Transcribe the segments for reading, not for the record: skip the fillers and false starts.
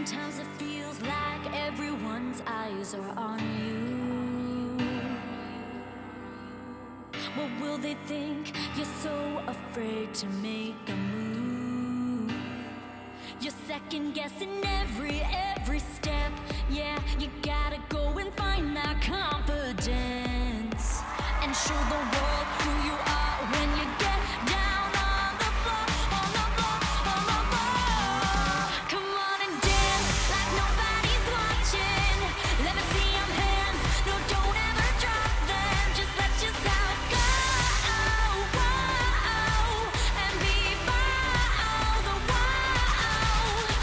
Sometimes it feels like everyone's eyes are on you. What will they think? You're so afraid to make a move. You're second guessing every step. Yeah, you gotta go and find that confidence and show the world who you are when you get down on the floor, on the floor, on the floor. Come on and dance like nobody's watching. Let me see your hands. No, don't ever drop them. Just let yourself go. And be bold.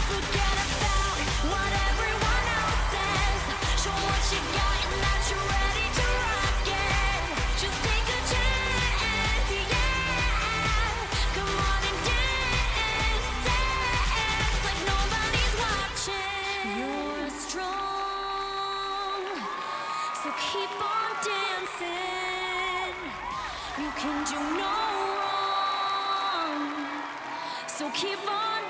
Forget about what everyone else says. Show what you got and that you're ready to rock it. Just take a chance, yeah. Come on and dance, dance like nobody's watching. You're strong, so keep on dancing. You can do no wrong, so keep on